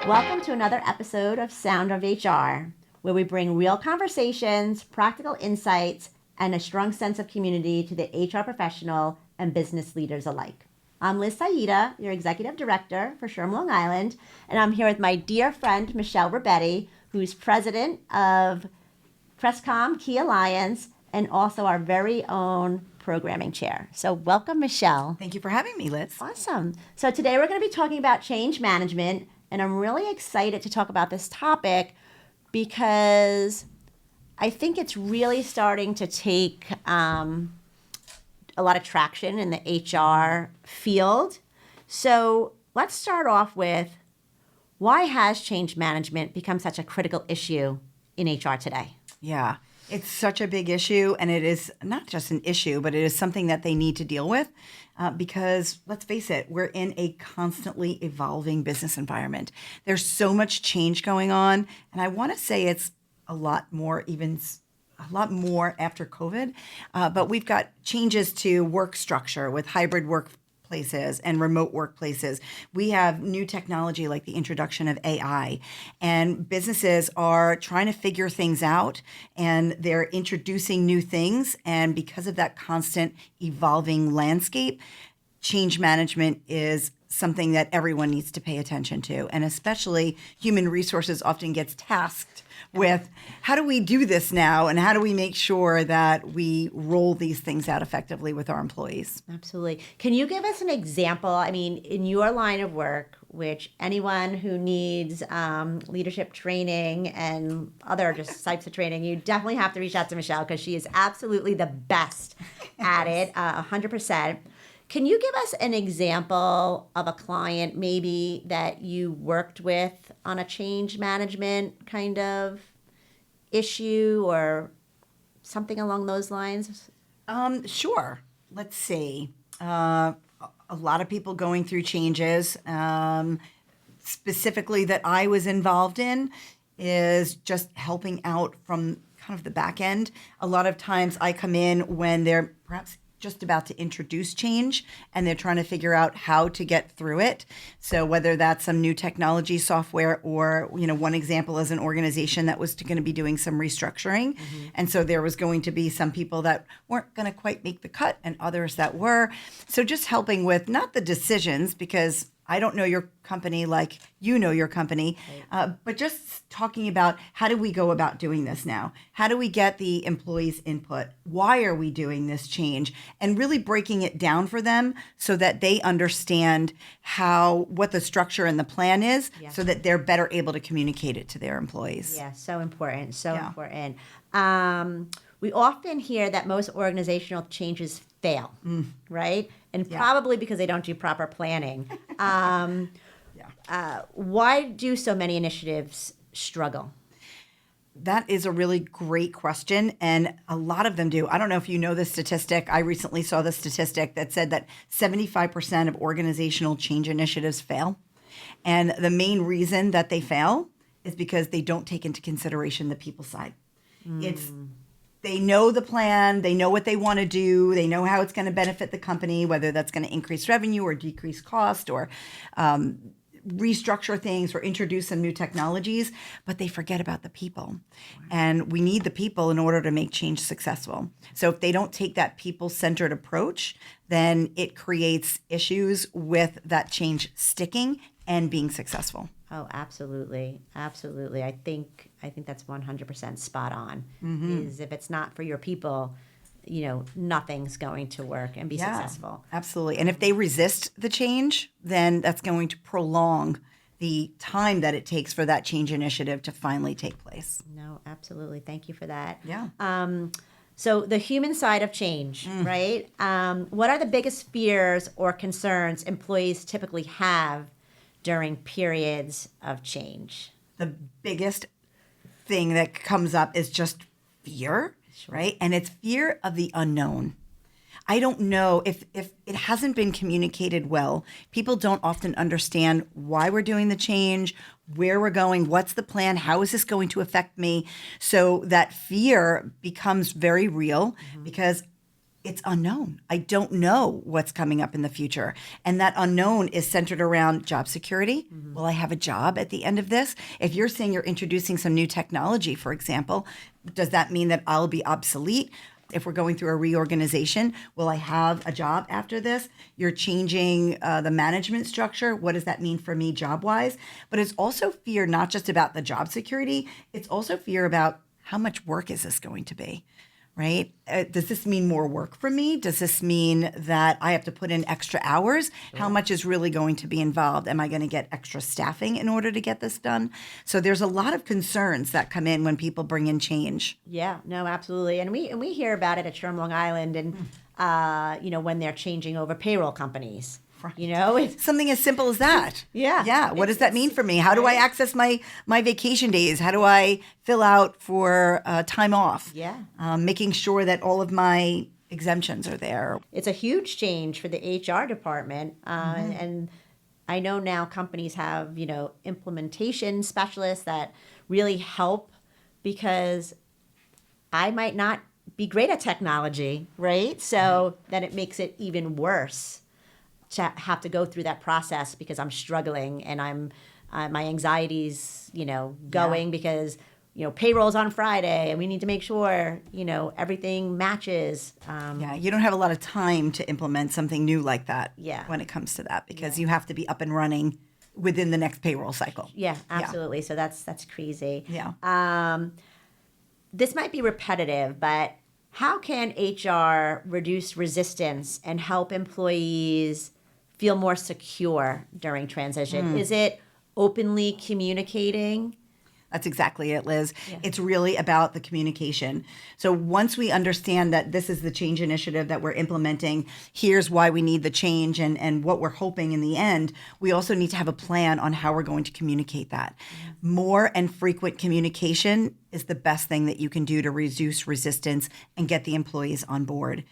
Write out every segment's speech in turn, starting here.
Welcome to another episode of Sound of HR, where we bring real conversations, practical insights, and a strong sense of community to the HR professional and business leaders alike. I'm Liz Saitta, your Executive Director for SHRM-Long Island, and I'm here with my dear friend, Michele Rebetti, who's President of Crestcom Key Alliance and also our very own Programming Chair. So welcome, Michele. Thank you for having me, Liz. Awesome. So today we're going to be talking about change management, and I'm really excited to talk about this topic because I think it's really starting to take a lot of traction in the HR field. So let's start off with, why has change management become such a critical issue in HR today? Yeah, it's such a big issue, and it is not just an issue, but it is something that they need to deal with because, let's face it, we're in a constantly evolving business environment. There's so much change going on, and I want to say it's a lot more after COVID, but we've got changes to work structure with hybrid workplaces and remote workplaces. We have new technology like the introduction of AI, and businesses are trying to figure things out, and they're introducing new things. And because of that constant evolving landscape, change management is something that everyone needs to pay attention to. And especially human resources often gets tasked with, how do we do this now? And how do we make sure that we roll these things out effectively with our employees? Absolutely. Can you give us an example? I mean, in your line of work, which anyone who needs leadership training and other just types of training, you definitely have to reach out to Michele because she is absolutely the best at it, 100%. Can you give us an example of a client maybe that you worked with on a change management kind of issue or something along those lines? Sure. Let's see. A lot of people going through changes, specifically that I was involved in, is just helping out from kind of the back end. A lot of times I come in when they're perhaps just about to introduce change and they're trying to figure out how to get through it. So whether that's some new technology software or, one example is an organization that was going to be doing some restructuring. Mm-hmm. And so there was going to be some people that weren't going to quite make the cut and others that were. So just helping with not the decisions, because I don't know your company like you know your company, right. But just talking about, how do we go about doing this now? How do we get the employees' input? Why are we doing this change? And really breaking it down for them so that they understand what the structure and the plan is, so that they're better able to communicate it to their employees. Yeah, so important, important. We often hear that most organizational changes fail, right? And probably because they don't do proper planning. Why do so many initiatives struggle? That is a really great question, and a lot of them do. I don't know if you know this statistic. I recently saw the statistic that said that 75% of organizational change initiatives fail. And the main reason that they fail is because they don't take into consideration the people side. They know the plan, they know what they want to do, they know how it's going to benefit the company, whether that's going to increase revenue or decrease cost or restructure things or introduce some new technologies, but they forget about the people. And we need the people in order to make change successful. So if they don't take that people-centered approach, then it creates issues with that change sticking and being successful. Oh, absolutely. Absolutely. I think that's 100% spot on. Is if it's not for your people, nothing's going to work and be successful. Absolutely. And if they resist the change, then that's going to prolong the time that it takes for that change initiative to finally take place. No, absolutely. Thank you for that. Yeah. So the human side of change, right? What are the biggest fears or concerns employees typically have during periods of change? The biggest thing that comes up is just fear, right? And it's fear of the unknown. I don't know if it hasn't been communicated well. People don't often understand why we're doing the change, where we're going, what's the plan, how is this going to affect me? So that fear becomes very real because it's unknown. I don't know what's coming up in the future. And that unknown is centered around job security. Will I have a job at the end of this? If you're saying you're introducing some new technology, for example, does that mean that I'll be obsolete? If we're going through a reorganization, will I have a job after this? You're changing the management structure. What does that mean for me job-wise? But it's also fear not just about the job security. It's also fear about how much work is this going to be? Right? Does this mean more work for me? Does this mean that I have to put in extra hours? Sure. How much is really going to be involved? Am I going to get extra staffing in order to get this done? So there's a lot of concerns that come in when people bring in change. Yeah, no, absolutely. And we hear about it at SHRM-Long Island and, when they're changing over payroll companies. Right. It's something as simple as that. Yeah. Yeah. What does that mean for me? How do I access my vacation days? How do I fill out for time off? Yeah. Making sure that all of my exemptions are there. It's a huge change for the HR department. And I know now companies have, implementation specialists that really help because I might not be great at technology, right? So then it makes it even worse to have to go through that process because I'm struggling and I'm my anxiety's going because payroll's on Friday and we need to make sure everything matches. You don't have a lot of time to implement something new like that. Yeah. When it comes to that because you have to be up and running within the next payroll cycle. Yeah, absolutely. Yeah. So that's crazy. Yeah. This might be repetitive, but how can HR reduce resistance and help employees feel more secure during transition? Is it openly communicating? That's exactly it, Liz. Yeah. It's really about the communication. So once we understand that this is the change initiative that we're implementing, here's why we need the change and what we're hoping in the end, we also need to have a plan on how we're going to communicate that. More and frequent communication is the best thing that you can do to reduce resistance and get the employees on board.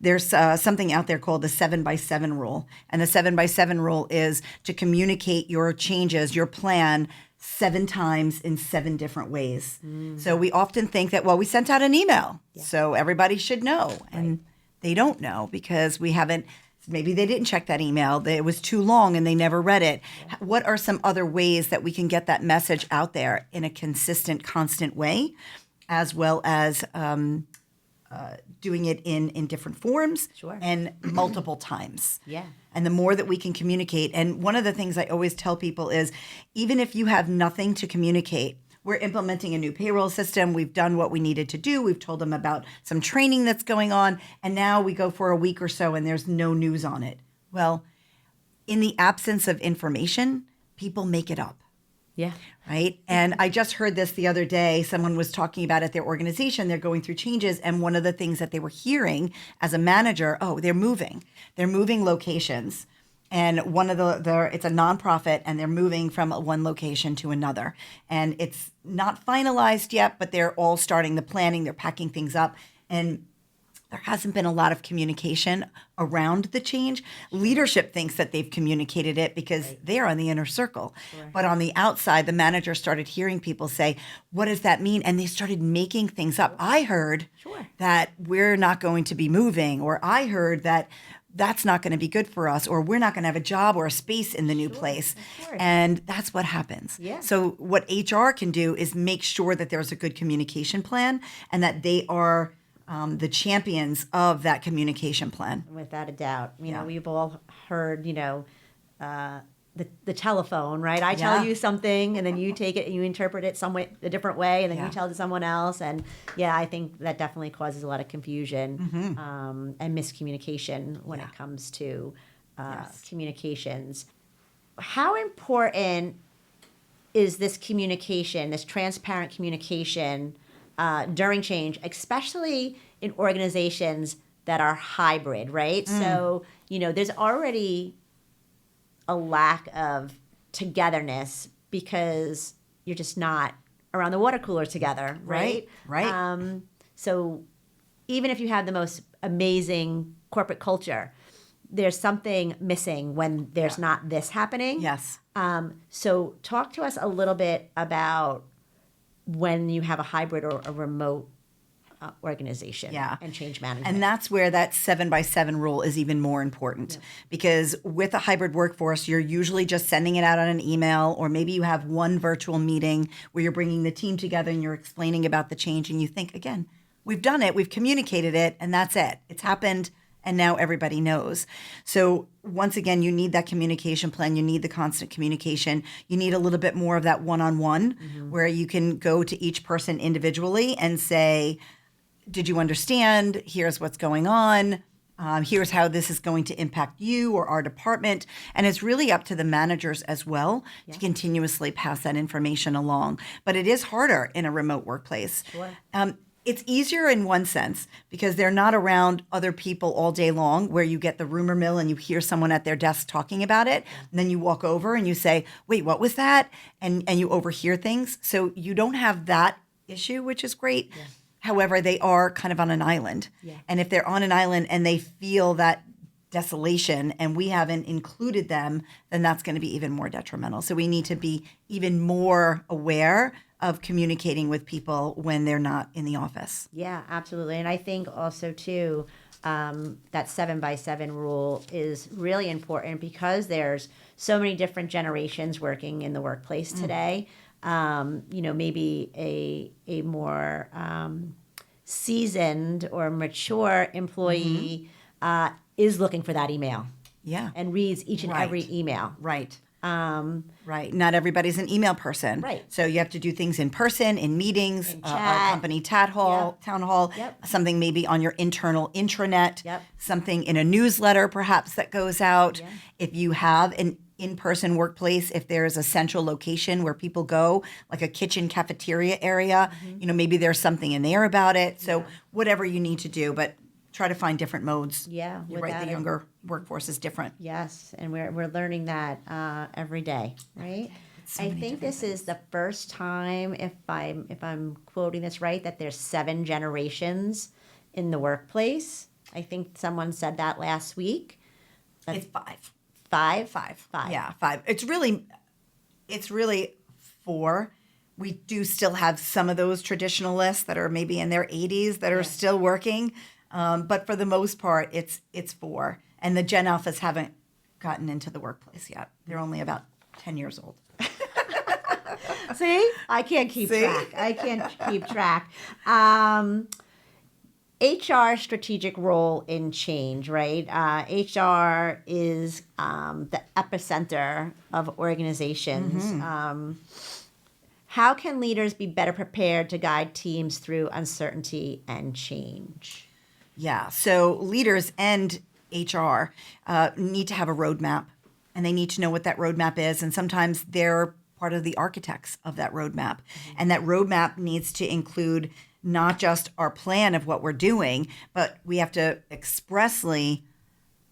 There's something out there called the 7x7 rule. And the 7x7 rule is to communicate your changes, your plan, 7 times in 7 different ways. So we often think that, we sent out an email, so everybody should know. And they don't know because maybe they didn't check that email. It was too long and they never read it. Yeah. What are some other ways that we can get that message out there in a consistent, constant way, as well as doing it in different forms and multiple times. Yeah. And the more that we can communicate, and one of the things I always tell people is, even if you have nothing to communicate, we're implementing a new payroll system. We've done what we needed to do. We've told them about some training that's going on. And now we go for a week or so and there's no news on it. Well, in the absence of information, people make it up. Yeah. Right. And I just heard this the other day. Someone was talking about at their organization, they're going through changes. And one of the things that they were hearing as a manager, they're moving locations. And one of it's a nonprofit and they're moving from one location to another. And it's not finalized yet, but they're all starting the planning. They're packing things up. And there hasn't been a lot of communication around the change. Leadership thinks that they've communicated it because they're on the inner circle. Sure. But on the outside, the manager started hearing people say, what does that mean? And they started making things up. I heard that we're not going to be moving, or I heard that that's not going to be good for us, or we're not going to have a job or a space in the new place. And that's what happens. Yeah. So what HR can do is make sure that there's a good communication plan and that they are the champions of that communication plan. Without a doubt. You know, we've all heard, the telephone, right? I tell you something and then you take it and you interpret it a different way and then you tell it to someone else. And I think that definitely causes a lot of confusion and miscommunication when it comes to communications. How important is this communication, this transparent communication during change, especially in organizations that are hybrid, right? So, there's already a lack of togetherness because you're just not around the water cooler together, right? Right. So even if you have the most amazing corporate culture, there's something missing when there's not this happening. Yes. So talk to us a little bit about when you have a hybrid or a remote organization Yeah. and change management. And that's where that 7x7 rule is even more important because with a hybrid workforce, you're usually just sending it out on an email, or maybe you have one virtual meeting where you're bringing the team together and you're explaining about the change. And you think, again, we've done it, we've communicated it, and that's it. It's happened. And now everybody knows. So once again, you need that communication plan. You need the constant communication. You need a little bit more of that one-on-one where you can go to each person individually and say, did you understand? Here's what's going on. Here's how this is going to impact you or our department. And it's really up to the managers as well to continuously pass that information along. But it is harder in a remote workplace. Sure. It's easier in one sense because they're not around other people all day long where you get the rumor mill and you hear someone at their desk talking about it. And then you walk over and you say, wait, what was that? And you overhear things. So you don't have that issue, which is great. Yeah. However, they are kind of on an island. Yeah. And if they're on an island and they feel that desolation and we haven't included them, then that's going to be even more detrimental. So we need to be even more aware of communicating with people when they're not in the office. Yeah, absolutely. And I think also too, that 7x7 rule is really important because there's so many different generations working in the workplace today. Maybe a more seasoned or mature employee is looking for that email. Yeah. And reads each and every email. Right. Right. Not everybody's an email person. Right. So you have to do things in person, in meetings, In our chat. company town hall, something maybe on your internal intranet, something in a newsletter perhaps that goes out. Yeah. If you have an in-person workplace, if there's a central location where people go, like a kitchen cafeteria area, maybe there's something in there about it. So whatever you need to do, but try to find different modes. Yeah. You're right, the younger workforce is different. Yes, and we're learning that every day, right? So I think this is the first time, if I'm quoting this right, that there's 7 generations in the workplace. I think someone said that last week. It's 5. 5? 5. 5. Yeah, 5. It's really 4. We do still have some of those traditionalists that are maybe in their 80s that are still working. But for the most part, it's 4. And the Gen Alphas haven't gotten into the workplace yet. They're only about 10 years old. See? I can't keep track. I can't keep track. HR strategic role in change, right? HR is the epicenter of organizations. How can leaders be better prepared to guide teams through uncertainty and change? Yeah, so leaders and HR need to have a roadmap, and they need to know what that roadmap is. And sometimes they're part of the architects of that roadmap. And that roadmap needs to include not just our plan of what we're doing, but we have to expressly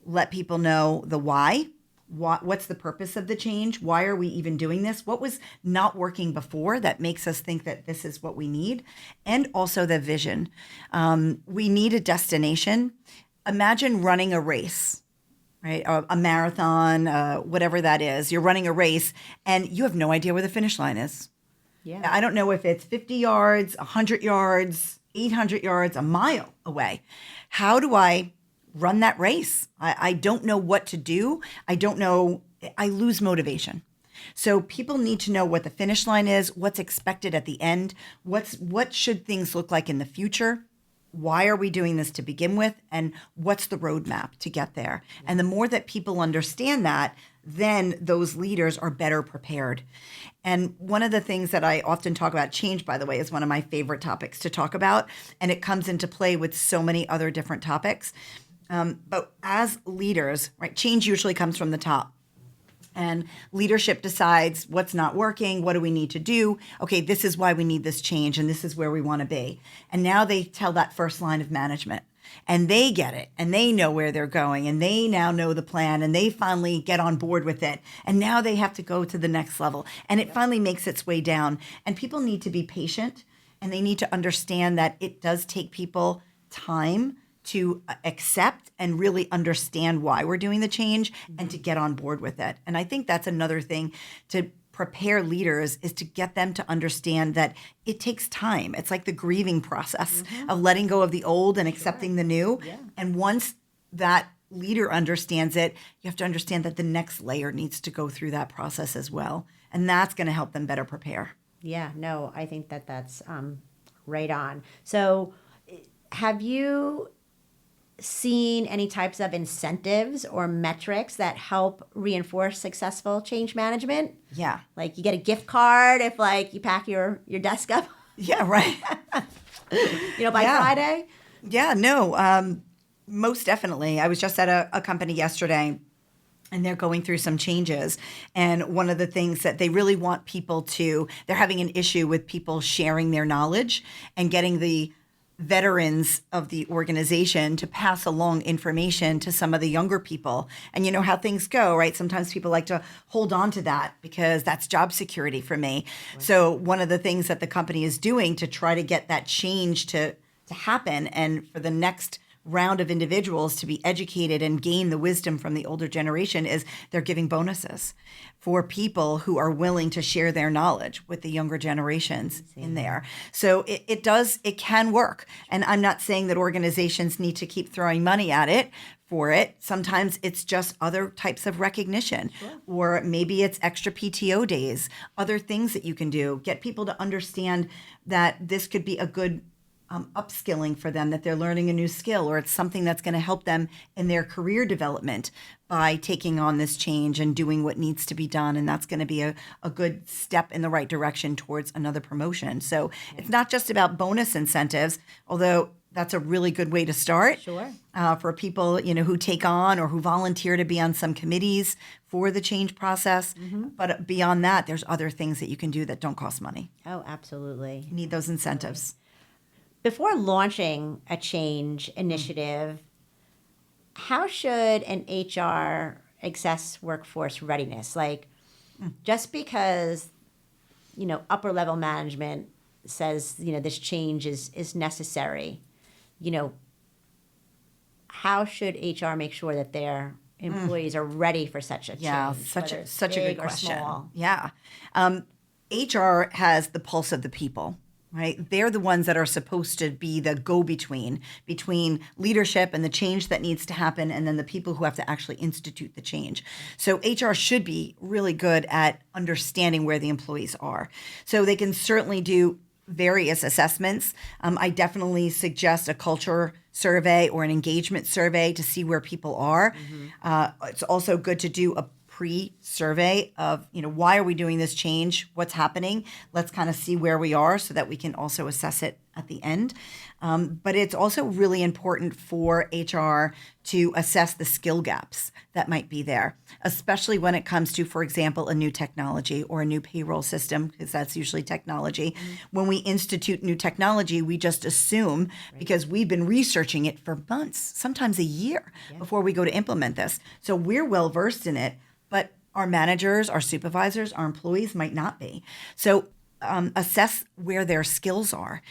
let people know the why. What's the purpose of the change? Why are we even doing this? What was not working before that makes us think that this is what we need? And also the vision. We need a destination. Imagine running a race, right? A marathon, whatever that is. You're running a race and you have no idea where the finish line is. Yeah. I don't know if it's 50 yards, 100 yards, 800 yards, a mile away. How do I run that race? I don't know what to do. I don't know. I lose motivation. So people need to know what the finish line is, what's expected at the end, what should things look like in the future, why are we doing this to begin with, and what's the roadmap to get there. And the more that people understand that, then those leaders are better prepared. And one of the things that I often talk about, change, by the way, is one of my favorite topics to talk about, and it comes into play with so many other different topics. But as leaders, right, change usually comes from the top. And leadership decides what's not working, what do we need to do? Okay, this is why we need this change, and this is where we want to be. And now they tell that first line of management. And they get it, and they know where they're going, and they now know the plan, and they finally get on board with it. And now they have to go to the next level. And it finally makes its way down. And people need to be patient, and they need to understand that it does take people time to accept and really understand why we're doing the change and to get on board with it. And I think that's another thing to prepare leaders is to get them to understand that it takes time. It's like the grieving process of letting go of the old and accepting the new. Yeah. And once that leader understands it, you have to understand that the next layer needs to go through that process as well. And that's going to help them better prepare. Yeah, no, I think that that's right on. So have you seen any types of incentives or metrics that help reinforce successful change management? Yeah. Like you get a gift card if like you pack your desk up, Yeah, right. by Yeah. Friday? Yeah, no, most definitely. I was just at a company yesterday, and they're going through some changes. And one of the things that they really want people to, they're having an issue with people sharing their knowledge and getting the veterans of the organization to pass along information to some of the younger people. And you know how things go, right? Sometimes people like to hold on to that because that's job security for me. Right. So one of the things that the company is doing to try to get that change to happen and for the next round of individuals to be educated and gain the wisdom from the older generation is they're giving bonuses for people who are willing to share their knowledge with the younger generations in there. So it can work. And I'm not saying that organizations need to keep throwing money at it for it. Sometimes it's just other types of recognition, or maybe it's extra PTO days, other things that you can do. Get people to understand that this could be a good upskilling for them, that they're learning a new skill, or it's something that's going to help them in their career development by taking on this change and doing what needs to be done. And that's going to be a good step in the right direction towards another promotion. So it's not just about bonus incentives, although that's a really good way to start. Sure. For people, who take on or who volunteer to be on some committees for the change process. But beyond that, there's other things that you can do that don't cost money. Oh, absolutely. You need those incentives. Before launching a change initiative, how should an HR assess workforce readiness? Like, just because, upper level management says, this change is necessary, how should HR make sure that their employees are ready for such a change? Yeah, such a good or question. small? Yeah. HR has the pulse of the people. Right? They're the ones that are supposed to be the go-between between leadership and the change that needs to happen, and then the people who have to actually institute the change. So HR should be really good at understanding where the employees are. So they can certainly do various assessments. I definitely suggest a culture survey or an engagement survey to see where people are. It's also good to do a pre-survey of, why are we doing this change? What's happening? Let's kind of see where we are so that we can also assess it at the end. But it's also really important for HR to assess the skill gaps that might be there, especially when it comes to, for example, a new technology or a new payroll system, because that's usually technology. When we institute new technology, we just assume, because we've been researching it for months, sometimes a year before we go to implement this. So we're well versed in it, but our managers, our supervisors, our employees might not be. So assess where their skills are.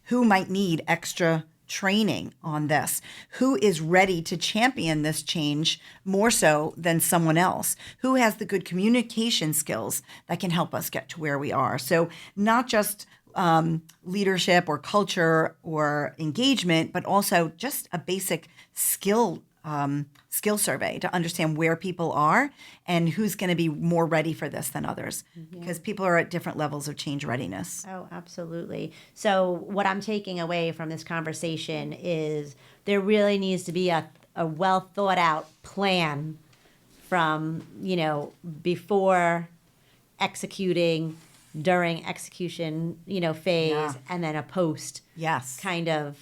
Who might need extra training on this? Who is ready to champion this change more so than someone else? Who has the good communication skills that can help us get to where we are? So not just leadership or culture or engagement, but also just a basic skill survey to understand where people are and who's going to be more ready for this than others, because people are at different levels of change readiness. Oh, absolutely. So what I'm taking away from this conversation is there really needs to be a well thought out plan from, before executing, during execution, phase, and then a post kind of,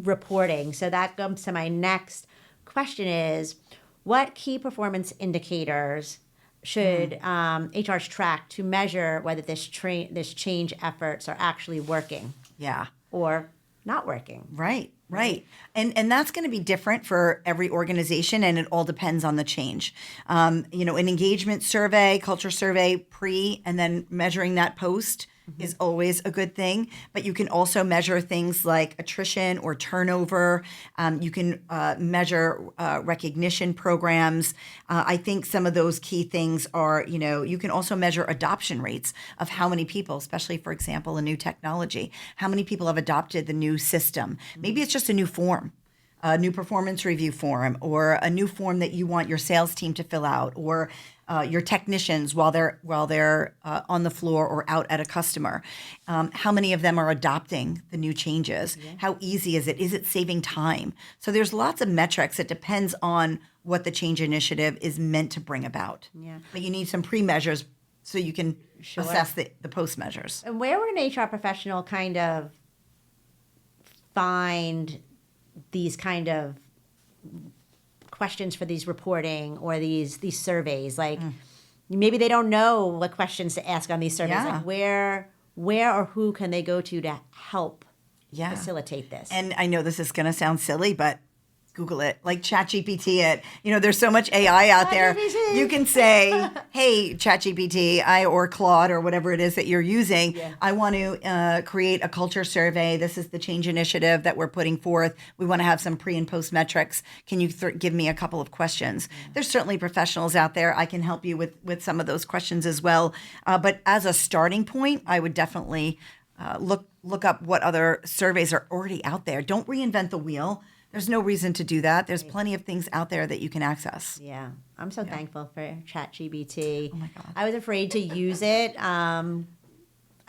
reporting. So that comes to my next question is, what key performance indicators should HRs track to measure whether this change efforts are actually working? Yeah. Or not working? Right. And that's going to be different for every organization, and it all depends on the change. An engagement survey, culture survey, and then measuring that post is always a good thing. But you can also measure things like attrition or turnover. You can measure recognition programs. I think some of those key things are, you can also measure adoption rates of how many people, especially, for example, a new technology, how many people have adopted the new system. Maybe it's just a new form. A new performance review form, or a new form that you want your sales team to fill out, or your technicians while they're on the floor or out at a customer. How many of them are adopting the new changes? Yeah. How easy is it? Is it saving time? So there's lots of metrics. It depends on what the change initiative is meant to bring about. Yeah. But you need some pre-measures so you can assess the post measures. And where would an HR professional kind of find these kind of questions for these reporting or these surveys? Like maybe they don't know what questions to ask on these surveys. Like where or who can they go to help facilitate this? And I know this is going to sound silly, but Google it, like ChatGPT it. There's so much AI out there. You can say, hey, ChatGPT, or Claude or whatever it is that you're using, I want to create a culture survey. This is the change initiative that we're putting forth. We want to have some pre and post metrics. Can you give me a couple of questions? There's certainly professionals out there. I can help you with some of those questions as well. But as a starting point, I would definitely look up what other surveys are already out there. Don't reinvent the wheel. There's no reason to do that. There's plenty of things out there that you can access. Yeah. I'm so thankful for ChatGPT. Oh, my God. I was afraid to use it. I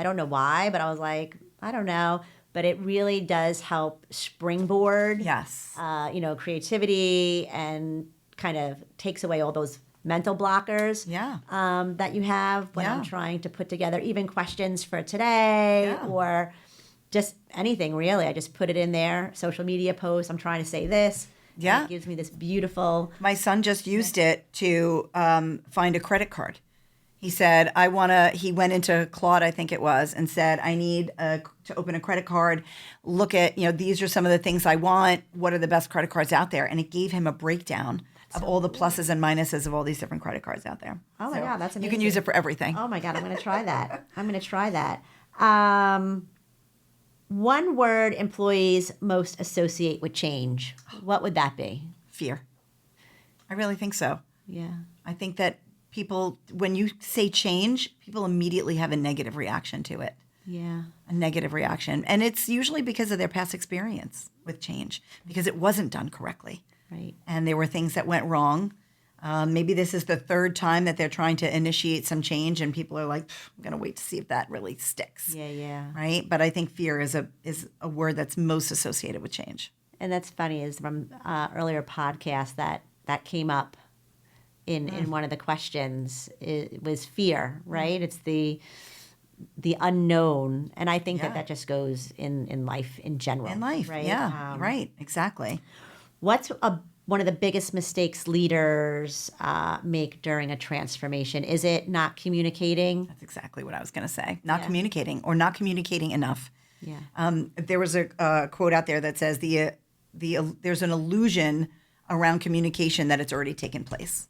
don't know why, but I was like, I don't know. But it really does help springboard, creativity, and kind of takes away all those mental blockers that you have when I'm trying to put together even questions for today or just anything, really. I just put it in there, social media posts. I'm trying to say this. Yeah. It gives me this beautiful... My son just used it to find a credit card. He said, he went into Claude, I think it was, and said, I need to open a credit card. Look at, these are some of the things I want. What are the best credit cards out there? And it gave him a breakdown of all the pluses and minuses of all these different credit cards out there. Oh, my God, that's amazing. You can use it for everything. Oh, my God, I'm going to try that. One word employees most associate with change. What would that be? Fear. I really think so. Yeah. I think that people, when you say change, people immediately have a negative reaction to it. Yeah. A negative reaction. And it's usually because of their past experience with change, because it wasn't done correctly. Right. And there were things that went wrong. Maybe this is the third time that they're trying to initiate some change, and people are like, I'm going to wait to see if that really sticks. Yeah. Right? But I think fear is a word that's most associated with change. And that's funny, is from earlier podcast that came up in one of the questions. It was fear, right? It's the unknown. And I think that just goes in life in general. In life, right? Right, exactly. What's one of the biggest mistakes leaders make during a transformation? Is it not communicating? That's exactly what I was going to say. Not communicating, or not communicating enough. Yeah. There was a quote out there that says there's an illusion around communication that it's already taken place,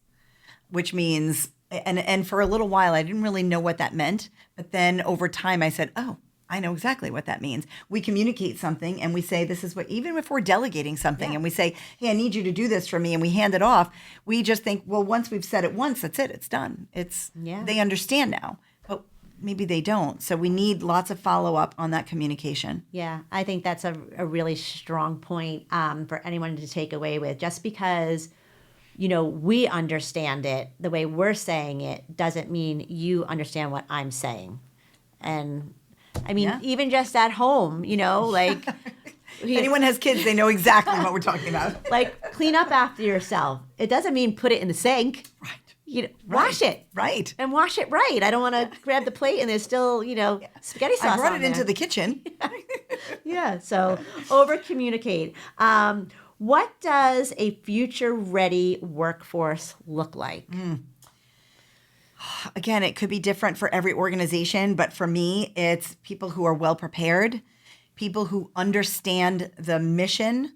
which means, and for a little while I didn't really know what that meant, but then over time I said, oh, I know exactly what that means. We communicate something and we say, this is what, even if we're delegating something and we say, hey, I need you to do this for me, and we hand it off, we just think, well, once we've said it once, that's it. It's done. They understand now, but maybe they don't. So we need lots of follow-up on that communication. Yeah, I think that's a really strong point for anyone to take away with. Just because, we understand it the way we're saying it doesn't mean you understand what I'm saying. And I mean, even just at home, like... If anyone has kids, they know exactly what we're talking about. Like, clean up after yourself. It doesn't mean put it in the sink. Right. Wash it. Right. And wash it right. I don't want to grab the plate and there's still, spaghetti sauce on I brought it there. into the kitchen. Yeah, so over-communicate. What does a future-ready workforce look like? Again, it could be different for every organization, but for me, it's people who are well prepared, people who understand the mission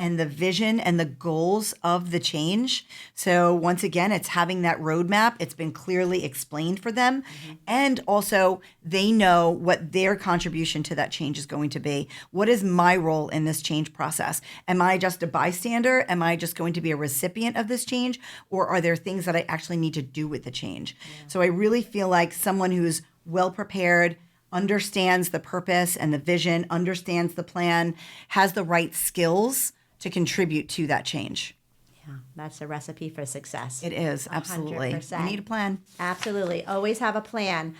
and the vision and the goals of the change. So once again, it's having that roadmap. It's been clearly explained for them. And also they know what their contribution to that change is going to be. What is my role in this change process? Am I just a bystander? Am I just going to be a recipient of this change? Or are there things that I actually need to do with the change? So I really feel like someone who's well prepared, understands the purpose and the vision, understands the plan, has the right skills to contribute to that change. Yeah, that's a recipe for success. It is, absolutely. 100%. You need a plan. Absolutely. Always have a plan.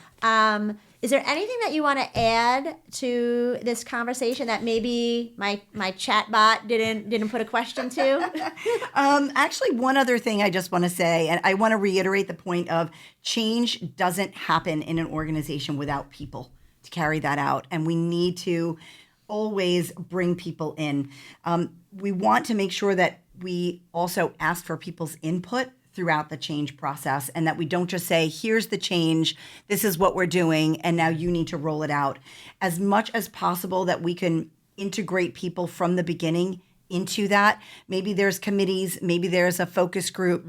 Is there anything that you want to add to this conversation that maybe my chat bot didn't put a question to? Actually, one other thing I just want to say, and I want to reiterate the point of change doesn't happen in an organization without people to carry that out. And we need to always bring people in. We want to make sure that we also ask for people's input throughout the change process, and that we don't just say, here's the change, this is what we're doing, and now you need to roll it out. As much as possible that we can integrate people from the beginning into that. Maybe there's committees, maybe there's a focus group,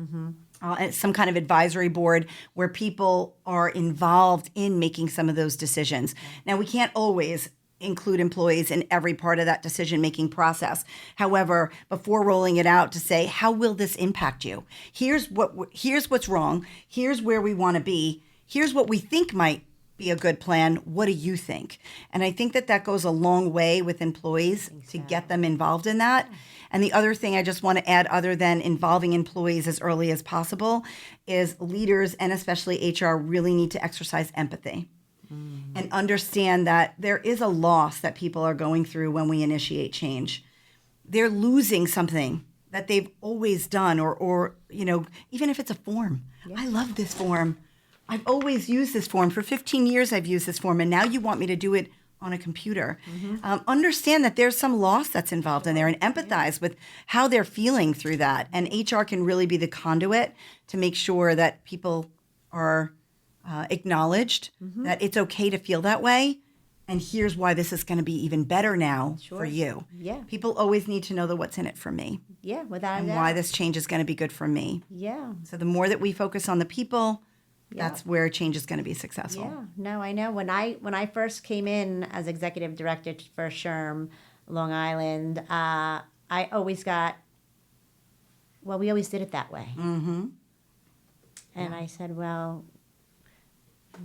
some kind of advisory board where people are involved in making some of those decisions. Now, we can't always include employees in every part of that decision-making process. However, before rolling it out, to say, how will this impact you? Here's what's wrong. Here's where we want to be. Here's what we think might be a good plan. What do you think? And I think that goes a long way with employees to get them involved in that. And the other thing I just want to add, other than involving employees as early as possible, is leaders and especially HR really need to exercise empathy. And understand that there is a loss that people are going through when we initiate change. They're losing something that they've always done, or even if it's a form. Yeah. I love this form. I've always used this form. For 15 years I've used this form, and now you want me to do it on a computer. Understand that there's some loss that's involved in there, and empathize with how they're feeling through that. And HR can really be the conduit to make sure that people are acknowledged, that it's okay to feel that way, and here's why this is going to be even better now for you. Yeah. People always need to know the what's in it for me. Yeah, without and a doubt. why this change is going to be good for me. Yeah. So the more that we focus on the people, that's where change is going to be successful. Yeah. No, I know. When I first came in as executive director for SHRM-Long Island, I always got, well, we always did it that way. And I said, well,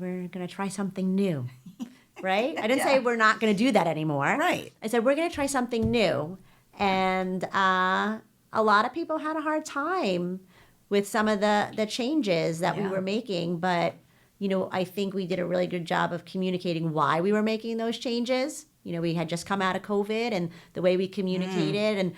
we're going to try something new, right? I didn't say we're not going to do that anymore. Right. I said, we're going to try something new. And a lot of people had a hard time with some of the changes that we were making. But, I think we did a really good job of communicating why we were making those changes. We had just come out of COVID, and the way we communicated, and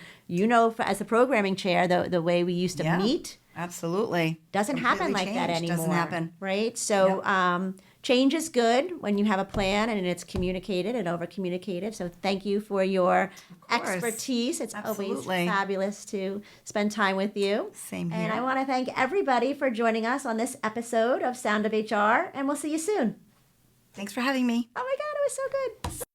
as a programming chair, the way we used to meet. Absolutely. Doesn't happen like that anymore. Doesn't happen. Right? So change is good when you have a plan and it's communicated and over-communicated. So thank you for your expertise. It's always fabulous to spend time with you. Same here. And I want to thank everybody for joining us on this episode of Sound of HR, and we'll see you soon. Thanks for having me. Oh my God, it was so good.